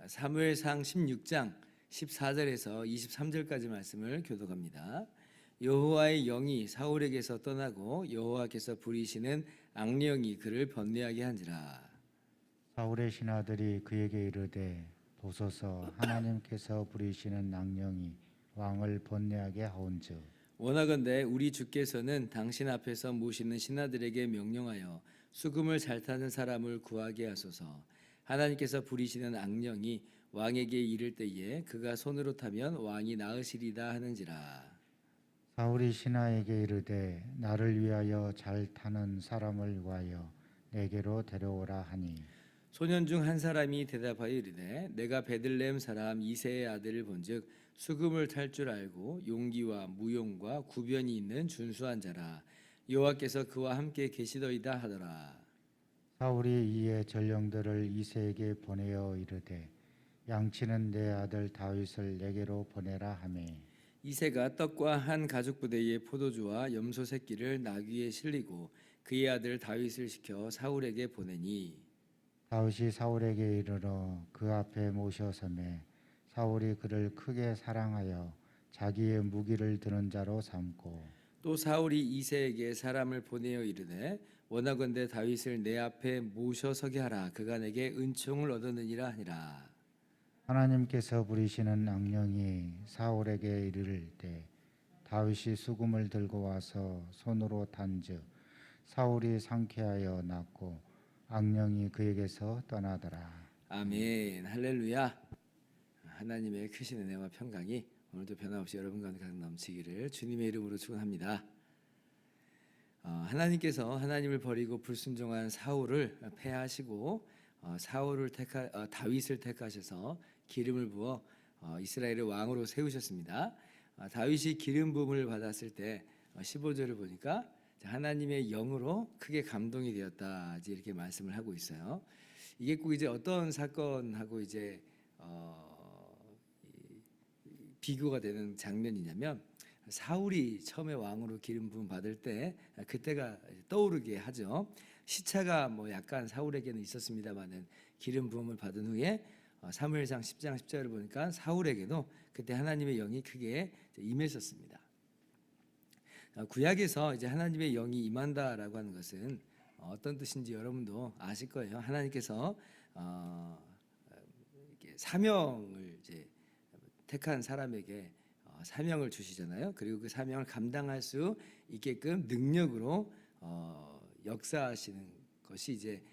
사무엘상 16장 14절에서 23절까지 말씀을 교독합니다. 여호와의 영이 사울에게서 떠나고 여호와께서 부리시는 악령이 그를 번뇌하게 한지라. 사울의 신하들이 그에게 이르되 보소서, 하나님께서 부리시는 악령이 왕을 번뇌하게 하온즉 원하건대 우리 주께서는 당신 앞에서 모시는 신하들에게 명령하여 수금을 잘 타는 사람을 구하게 하소서. 하나님께서 부리시는 악령이 왕에게 이를 때에 그가 손으로 타면 왕이 나으시리다 하는지라. 사울이 신하에게 이르되 나를 위하여 잘 타는 사람을 구하여 내게로 데려오라 하니 소년 중 한 사람이 대답하여 이르되 내가 베들레헴 사람 이새의 아들을 본즉 수금을 탈 줄 알고 용기와 무용과 구변이 있는 준수한 자라. 여호와께서 그와 함께 계시더이다 하더라. 사울이 이에 전령들을 이새에게 보내어 이르되 양치는 내 아들 다윗을 내게로 보내라 하매 이새가 떡과 한 가죽 부대에 포도주와 염소 새끼를 나귀에 실리고 그의 아들 다윗을 시켜 사울에게 보내니 다윗이 사울에게 이르러 그 앞에 모셔서매 사울이 그를 크게 사랑하여 자기의 무기를 드는 자로 삼고 또 사울이 이새에게 사람을 보내어 이르되 원하건대 다윗을 내 앞에 모셔 서게 하라. 그가 내게 은총을 얻었느니라 하니라. 하나님께서 부리시는 악령이 사울에게 이르를 때 다윗이 수금을 들고 와서 손으로 탄즉 사울이 상쾌하여 낫고 악령이 그에게서 떠나더라. 아멘. 할렐루야. 하나님의 크신 은혜와 평강이 오늘도 변함없이 여러분 가운데 가득 넘치기를 주님의 이름으로 축원합니다. 하나님께서 하나님을 버리고 불순종한 사울을 패하시고 다윗을 택하셔서 기름을 부어 이스라엘의 왕으로 세우셨습니다. 다윗이 기름 부음을 받았을 때 15절을 보니까 하나님의 영으로 크게 감동이 되었다 이렇게 말씀을 하고 있어요. 이게 꼭 이제 어떤 사건하고 이제 비교가 되는 장면이냐면 사울이 처음에 왕으로 기름 부음 받을 때 그때가 떠오르게 하죠. 시차가 뭐 약간 사울에게는 있었습니다만은 기름 부음을 받은 후에 사무엘상 10장 10절을 보니까 사울에게도 그때 하나님의 영이 크게 임했었습니다. 구약에서 이제 하나님의 영이 임한다라고 하는 것은 어떤 뜻인지 여러분도 아실 거예요. 하나님께서 사명을 이제 택한 사람에게 사명을 주시잖아요. 그리고 그 사명을 감당할 수 있게끔 능력으로 역사하시는 것이 이제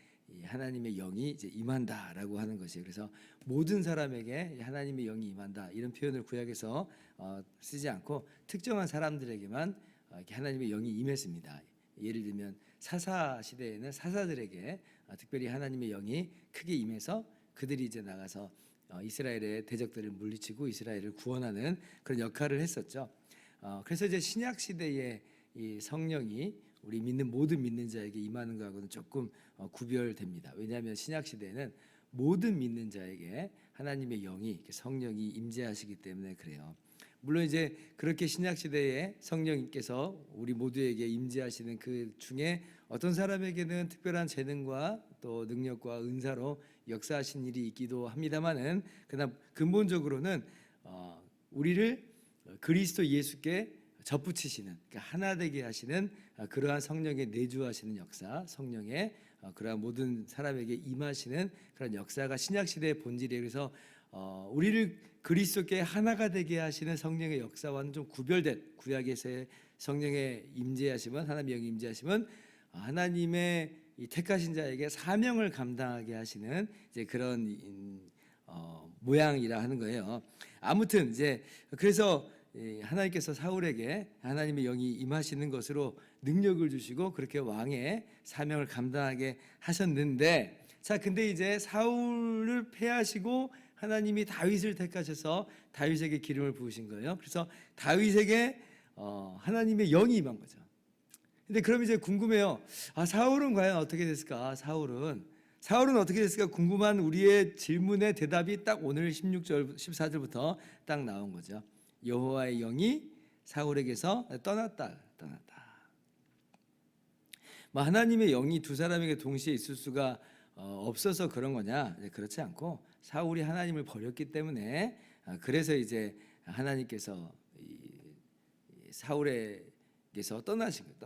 하나님의 영이 이제 임한다라고 하는 것이에요. 그래서 모든 사람에게 하나님의 영이 임한다 이런 표현을 구약에서 쓰지 않고 특정한 사람들에게만 이렇게 하나님의 영이 임했습니다. 예를 들면 사사 시대에는 사사들에게 특별히 하나님의 영이 크게 임해서 그들이 이제 나가서 이스라엘의 대적들을 물리치고 이스라엘을 구원하는 그런 역할을 했었죠. 그래서 이제 신약 시대의 이 성령이 우리 믿는 모든 믿는 자에게 임하는 것하고는 조금 구별됩니다. 왜냐하면 신약 시대에는 모든 믿는 자에게 하나님의 영이 성령이 임재하시기 때문에 그래요. 물론 이제 그렇게 신약 시대에 성령님께서 우리 모두에게 임재하시는 그 중에 어떤 사람에게는 특별한 재능과 또 능력과 은사로 역사하신 일이 있기도 합니다만은 그러나 근본적으로는 우리를 그리스도 예수께 접붙이시는 그러니까 하나 되게 하시는 그러한 성령의 내주하시는 역사, 성령의 그러한 모든 사람에게 임하시는 그런 역사가 신약 시대의 본질이에요. 그래서 우리를 그리스도께 하나가 되게 하시는 성령의 역사와는 좀 구별된 구약에서의 성령의 임재하심은 하나님의 영이 임재하심은 하나님의 이 택하신 자에게 사명을 감당하게 하시는 이제 그런 모양이라 하는 거예요. 아무튼 이제 그래서 하나님께서 사울에게 하나님의 영이 임하시는 것으로 능력을 주시고 그렇게 왕의 사명을 감당하게 하셨는데 자 근데 이제 사울을 패하시고 하나님이 다윗을 택하셔서 다윗에게 기름을 부으신 거예요. 그래서 다윗에게 하나님의 영이 임한 거죠. 근데 그럼 이제 궁금해요. 사울은 과연 어떻게 됐을까? 사울은 어떻게 됐을까? 궁금한 우리의 질문의 대답이 딱 오늘 16절 14절부터 딱 나온 거죠. 여호와의 영이 사울에게서 떠났다. 뭐 하나님의 영이 두 사람에게 동시에 있을 수가 없어서 그런 거냐? 그렇지 않고 사울이 하나님을 버렸기 때문에 그래서 이제 하나님께서 사울에게서 떠나신 거죠.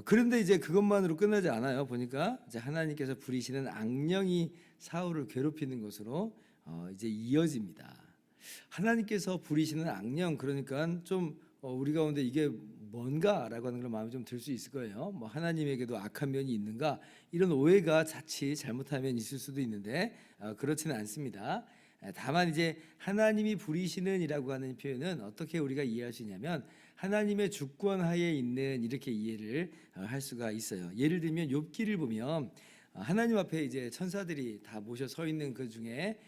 그런데 이제 그것만으로 끝나지 않아요. 보니까 이제 하나님께서 부리시는 악령이 사울을 괴롭히는 것으로 이제 이어집니다. 하나님께서 부리시는 악령, 그러니까 좀 우리 가운데 이게 뭔가라고 하는 걸 마음에 좀 들 수 있을 거예요. 뭐 하나님에게도 악한 면이 있는가, 이런 오해가 자칫 잘못하면 있을 수도 있는데 그렇지는 않습니다. 다만 이제 하나님이 부리시는이라고 하는 표현은 어떻게 우리가 이해할 수 있냐면 하나님의 주권 하에 있는, 이렇게 이해를 할 수가 있어요. 예를 들면 욥기를 보면 하나님 앞에 이제 천사들이 다 모셔 서 있는 그 중에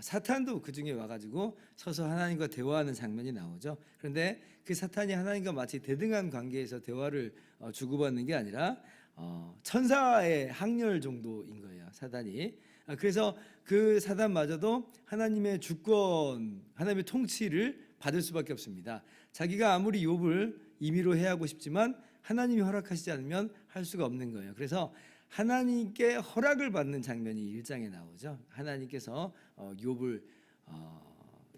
사탄도 그 중에 와가지고 서서 하나님과 대화하는 장면이 나오죠. 그런데 그 사탄이 하나님과 마치 대등한 관계에서 대화를 주고받는 게 아니라 천사의 학렬 정도인 거예요, 사단이. 그래서 그 사단마저도 하나님의 주권, 하나님의 통치를 받을 수밖에 없습니다. 자기가 아무리 욥을 임의로 해하고 싶지만 하나님이 허락하시지 않으면 할 수가 없는 거예요. 그래서 하나님께 허락을 받는 장면이 1장에 나오죠. 하나님께서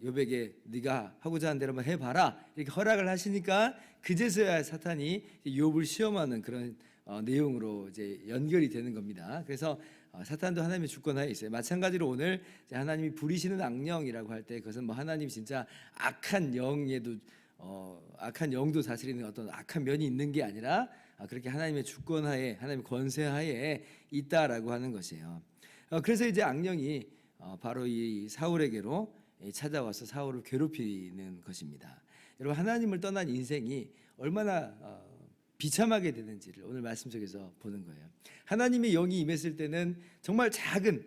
욥에게 네가 하고자 하는 대로만 해봐라, 이렇게 허락을 하시니까 그제서야 사탄이 욥을 시험하는 그런 내용으로 이제 연결이 되는 겁니다. 그래서 사탄도 하나님의 주권하에 있어요. 마찬가지로 오늘 하나님이 부리시는 악령이라고 할 때 그것은 뭐 하나님이 진짜 악한 영도 다스리는 어떤 악한 면이 있는 게 아니라 그렇게 하나님의 주권하에, 하나님의 권세하에 있다라고 하는 것이에요. 그래서 이제 악령이 바로 이 사울에게로 찾아와서 사울을 괴롭히는 것입니다. 여러분, 하나님을 떠난 인생이 얼마나 비참하게 되는지를 오늘 말씀 속에서 보는 거예요. 하나님의 영이 임했을 때는 정말 작은,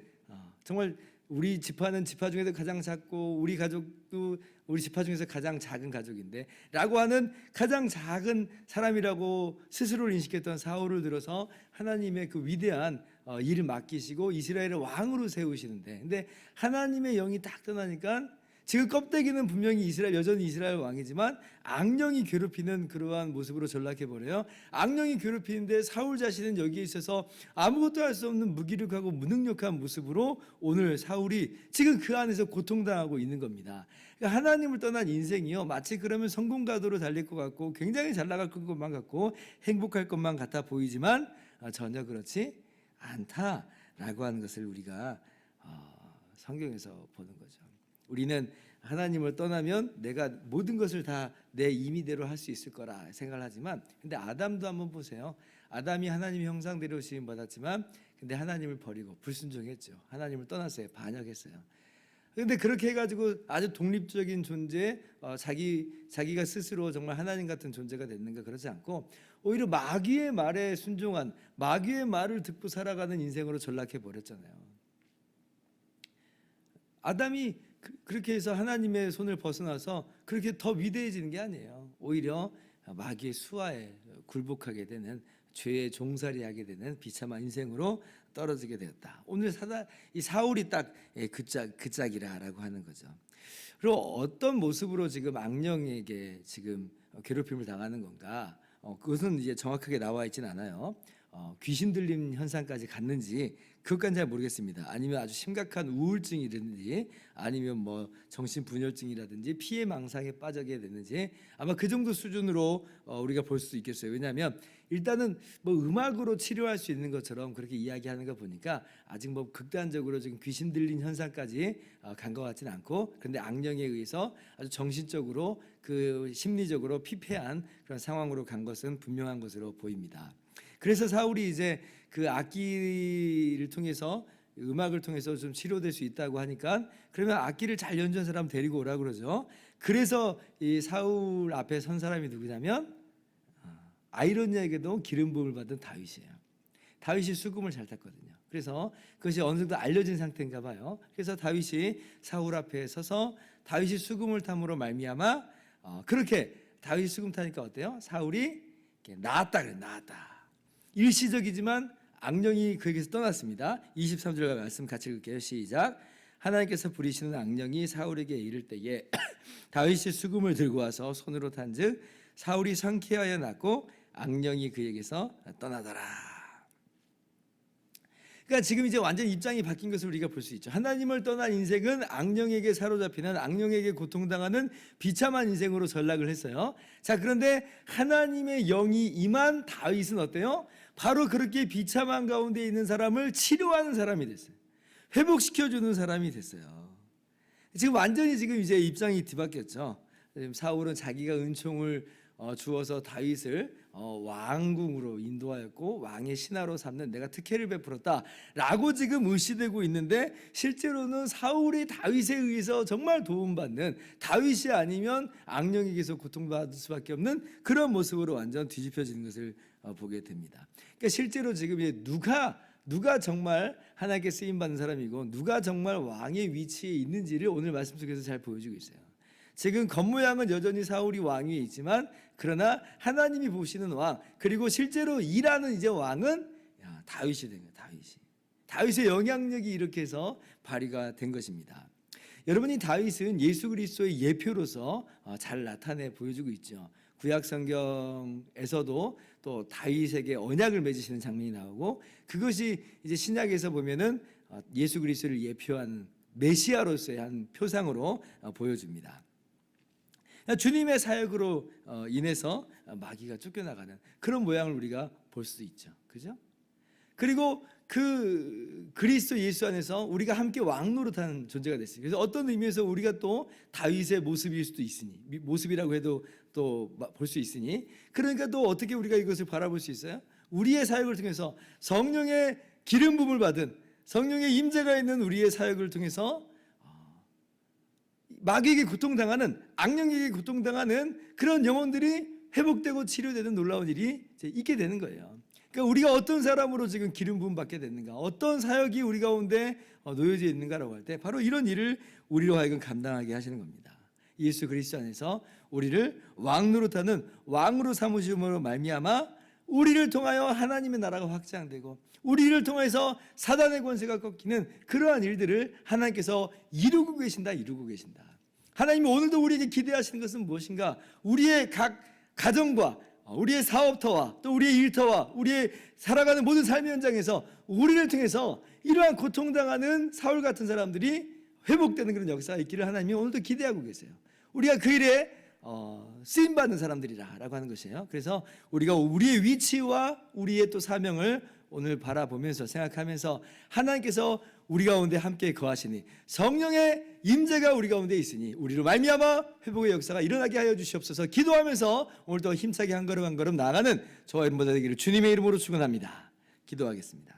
정말 우리 지파는 지파 중에서 가장 작고 우리 가족도 우리 지파 중에서 가장 작은 가족인데 라고 하는 가장 작은 사람이라고 스스로를 인식했던 사울을 들어서 하나님의 그 위대한 일을 맡기시고 이스라엘을 왕으로 세우시는데, 근데 하나님의 영이 딱 떠나니까 지금 껍데기는 분명히 여전히 이스라엘 왕이지만 악령이 괴롭히는 그러한 모습으로 전락해버려요. 악령이 괴롭히는데 사울 자신은 여기에 있어서 아무것도 할 수 없는 무기력하고 무능력한 모습으로 오늘 사울이 지금 그 안에서 고통당하고 있는 겁니다. 그러니까 하나님을 떠난 인생이요, 마치 그러면 성공가도로 달릴 것 같고 굉장히 잘 나갈 것만 같고 행복할 것만 같아 보이지만 전혀 그렇지 않다라고 하는 것을 우리가 성경에서 보는 거죠. 우리는 하나님을 떠나면 내가 모든 것을 다 내 임의대로 할 수 있을 거라 생각을 하지만, 근데 아담도 한번 보세요. 아담이 하나님의 형상대로 지음 받았지만 근데 하나님을 버리고 불순종했죠. 하나님을 떠났어요. 반역했어요. 근데 그렇게 해가지고 아주 독립적인 존재, 자기가 스스로 정말 하나님 같은 존재가 됐는가? 그렇지 않고 오히려 마귀의 말에 순종한, 마귀의 말을 듣고 살아가는 인생으로 전락해 버렸잖아요. 아담이 그렇게 해서 하나님의 손을 벗어나서 그렇게 더 위대해지는 게 아니에요. 오히려 마귀의 수하에 굴복하게 되는, 죄의 종살이하게 되는 비참한 인생으로 떨어지게 되었다. 오늘 이 사울이 딱 그 짝이라라고 하는 거죠. 그리고 어떤 모습으로 지금 악령에게 지금 괴롭힘을 당하는 건가? 그것은 이제 정확하게 나와 있지는 않아요. 귀신 들림 현상까지 갔는지 그것까지는 잘 모르겠습니다. 아니면 아주 심각한 우울증이라든지 아니면 뭐 정신분열증이라든지 피해망상에 빠지게 됐는지 아마 그 정도 수준으로 우리가 볼 수도 있겠어요. 왜냐하면 일단은 뭐 음악으로 치료할 수 있는 것처럼 그렇게 이야기하는 거 보니까 아직 뭐 극단적으로 지금 귀신 들린 현상까지 간 것 같지는 않고, 그런데 악령에 의해서 아주 정신적으로 그 심리적으로 피폐한 그런 상황으로 간 것은 분명한 것으로 보입니다. 그래서 사울이 이제 그 악기를 통해서, 음악을 통해서 좀 치료될 수 있다고 하니까 그러면 악기를 잘 연주한 사람 데리고 오라고 그러죠. 그래서 이 사울 앞에 선 사람이 누구냐면 아이러니하게도 기름 부음을 받은 다윗이에요. 다윗이 수금을 잘 탔거든요. 그래서 그것이 어느 정도 알려진 상태인가 봐요. 그래서 다윗이 사울 앞에 서서 다윗이 수금을 탐으로 말미암아 그렇게 다윗이 수금 타니까 어때요? 사울이 나았다 그래. 나았다. 일시적이지만 악령이 그에게서 떠났습니다. 23절 말씀 같이 읽을게요. 시작. 하나님께서 부리시는 악령이 사울에게 이를 때에 다윗이 수금을 들고 와서 손으로 탄즉 사울이 상쾌하여 났고 악령이 그에게서 떠나더라. 그러니까 지금 이제 완전 입장이 바뀐 것을 우리가 볼 수 있죠. 하나님을 떠난 인생은 악령에게 사로잡히는, 악령에게 고통당하는 비참한 인생으로 전락을 했어요. 자, 그런데 하나님의 영이 임한 다윗은 어때요? 바로 그렇게 비참한 가운데 있는 사람을 치료하는 사람이 됐어요. 회복시켜주는 사람이 됐어요. 지금 완전히 지금 이제 입장이 뒤바뀌었죠. 사울은 자기가 은총을 주어서 다윗을 왕궁으로 인도하였고 왕의 신하로 삼는 내가 특혜를 베풀었다라고 지금 의시되고 있는데, 실제로는 사울이 다윗에 의해서 정말 도움받는, 다윗이 아니면 악령에게서 고통받을 수밖에 없는 그런 모습으로 완전 뒤집혀지는 것을 보게 됩니다. 그러니까 실제로 지금 이제 누가 정말 하나님께 쓰임 받는 사람이고 누가 정말 왕의 위치에 있는지를 오늘 말씀 속에서 잘 보여주고 있어요. 지금 겉모양은 여전히 사울이 왕 위에 있지만, 그러나 하나님이 보시는 왕, 그리고 실제로 일하는 이제 왕은 다윗이 된 거예요. 다윗의 영향력이 이렇게 해서 발휘가 된 것입니다. 여러분이 다윗은 예수 그리스도의 예표로서 잘 나타내 보여주고 있죠. 구약 성경에서도 또 다윗에게 언약을 맺으시는 장면이 나오고, 그것이 이제 신약에서 보면은 예수 그리스도를 예표하는 메시아로서의 한 표상으로 보여줍니다. 주님의 사역으로 인해서 마귀가 쫓겨나가는 그런 모양을 우리가 볼 수 있죠. 그죠? 그리고 그 그리스도 예수 안에서 우리가 함께 왕노릇하는 존재가 됐어요. 그래서 어떤 의미에서 우리가 또 다윗의 모습일 수도 있으니, 모습이라고 해도 또 볼 수 있으니, 그러니까 또 어떻게 우리가 이것을 바라볼 수 있어요? 우리의 사역을 통해서 성령의 기름 부음을 받은, 성령의 임재가 있는 우리의 사역을 통해서 마귀에게 고통당하는, 악령에게 고통당하는 그런 영혼들이 회복되고 치료되는 놀라운 일이 이제 있게 되는 거예요. 그러니까 우리가 어떤 사람으로 지금 기름 부음 받게 됐는가, 어떤 사역이 우리 가운데 놓여져 있는가라고 할 때 바로 이런 일을 우리로 하여금 감당하게 하시는 겁니다. 예수 그리스도 안에서 우리를 왕노릇하는 왕으로 삼으심으로 말미암아 우리를 통하여 하나님의 나라가 확장되고 우리를 통해서 사단의 권세가 꺾이는 그러한 일들을 하나님께서 이루고 계신다. 하나님이 오늘도 우리에게 기대하시는 것은 무엇인가? 우리의 각 가정과 우리의 사업터와 또 우리의 일터와 우리의 살아가는 모든 삶의 현장에서 우리를 통해서 이러한 고통당하는 사울 같은 사람들이 회복되는 그런 역사가 있기를 하나님이 오늘도 기대하고 계세요. 우리가 그 일에 쓰임받는 사람들이라고 하는 것이에요. 그래서 우리가 우리의 위치와 우리의 또 사명을 오늘 바라보면서 생각하면서, 하나님께서 우리 가운데 함께 거하시니 성령의 임재가 우리 가운데 있으니 우리로 말미암아 회복의 역사가 일어나게 하여 주시옵소서. 기도하면서 오늘도 힘차게 한 걸음 한 걸음 나아가는 저와 여러분 되기를 주님의 이름으로 축원합니다. 기도하겠습니다.